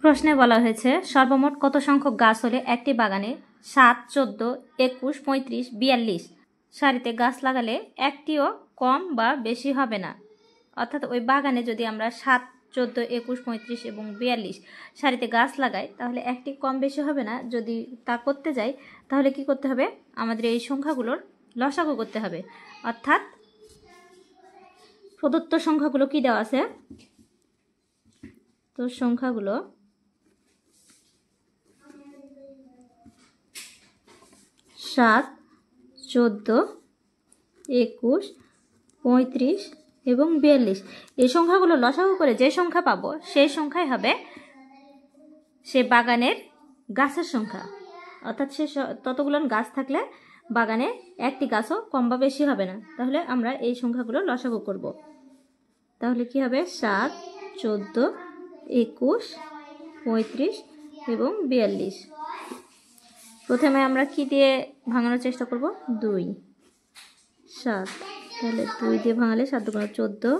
প্রশ্নে বলা হয়েছে সর্বমোট কত সংখ্যক গাছ হলে একটি বাগানে 7, 14, 21, 35, 42 সারিতে গাছ লাগালে একটিও কম বা বেশি হবে না। অর্থাৎ ওই বাগানে যদি আমরা 7, 14, 21, 35 এবং 42 সারিতে গাছ লাগাই তাহলে একটি কম বেশি হবে না। যদি তা করতে যাই তাহলে কি করতে হবে, আমাদের এই সংখ্যাগুলোর লসাগু করতে হবে। অর্থাৎ প্রদত্ত সংখ্যাগুলো কি দেওয়া আছে, তো সংখ্যাগুলো 7, 14, 21, 35 এবং 42 এই সংখ্যাগুলো লসাগু করে যে সংখ্যা পাবো সেই সংখ্যাই হবে সে বাগানের গাছের সংখ্যা। অর্থাৎ সে ততগুলো গাছ থাকলে বাগানে একটি গাছও কম বা বেশি হবে না। তাহলে আমরা এই সংখ্যাগুলো লসাগু করব। তাহলে কি হবে 7, 14, 21, 35 এবং 42। প্রথমে আমরা কি দিয়ে ভাঙানোর চেষ্টা করব, 2, 7। তাহলে 2 দিয়ে ভাঙালে 7 × 14,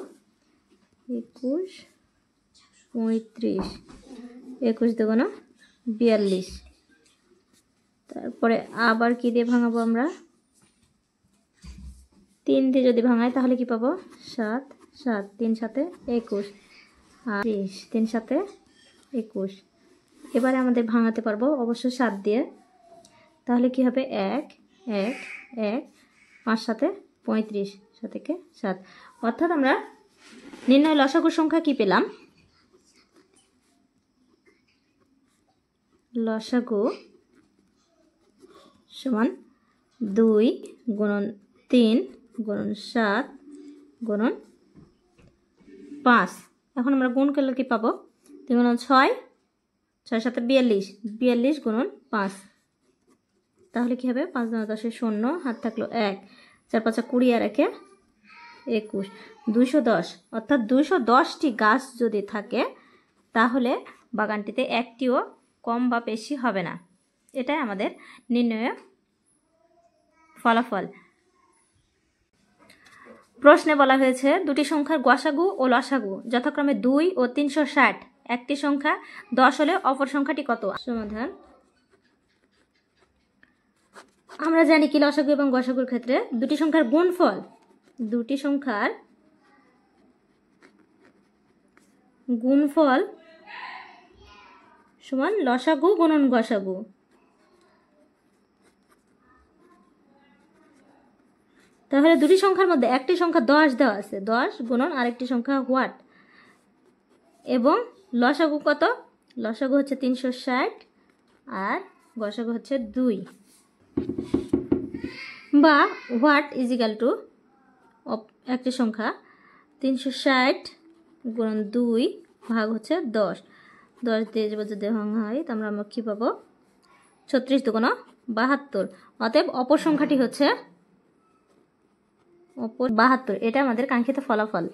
21, 35, 21 × 42। তারপরে আবার কি দিয়ে ভাঙাবো আমরা, 3 দিয়ে যদি ভাঙাই তাহলে কি পাবো, 7, 7, 3 7 21, আর 30, 3 7 21। এবারে আমাদের ভাঙাতে পারবো অবশ্য 7 দিয়ে। তাহলে কি হবে, 1, 1, 1, 5 7 35, 7 থেকে 7। অর্থাৎ আমরা নির্ণয় লসাগুর সংখ্যা কি পেলাম, লসাগু সমান 2 × 3 × 7 × 5। এখন আমরা গুণ করলে কি পাবো, 3 × 6, 6 7 42, 42 × 5। তাহলে কি হবে, 5 × 10 0, হাত থাকলো 1, 4 5 20 আর 1 21, 210। অর্থাৎ 210টি গাছ যদি থাকে তাহলে বাগানটিতে একটিও কম বা বেশি হবে না। এটাই আমাদের নির্ণয় ফলাফল। প্রশ্নে বলা হয়েছে দুটি সংখ্যার গসাগু ও লসাগু যথাক্রমে 2 ও 360। একটি সংখ্যা 10 হলে অপর সংখ্যাটি কত? সমাধান। আমরা জানি কি লসাগু এবং গসাগুর ক্ষেত্রে দুটি সংখ্যার গুণফল, দুটি সংখ্যার গুণফল সমান লসাগু গুণন গসাগু। তাহলে দুটি সংখ্যার মধ্যে একটি সংখ্যা 10 দেওয়া আছে, 10 গুণন আরেকটি সংখ্যা হোয়াট, এবং লসাগু কত, লসাগু হচ্ছে 360 আর গসাগু হচ্ছে 2, বা হোয়াট ইজ ইকাল টু একটি সংখ্যা 360 গুণন 2 ভাগ হচ্ছে 10। 10 দিয়ে যদি ভাঙা হয় তো আমরা কী পাবো, 36 × 72। অতএব অপর সংখ্যাটি হচ্ছে 72। এটা আমাদের কাঙ্ক্ষিত ফলাফল।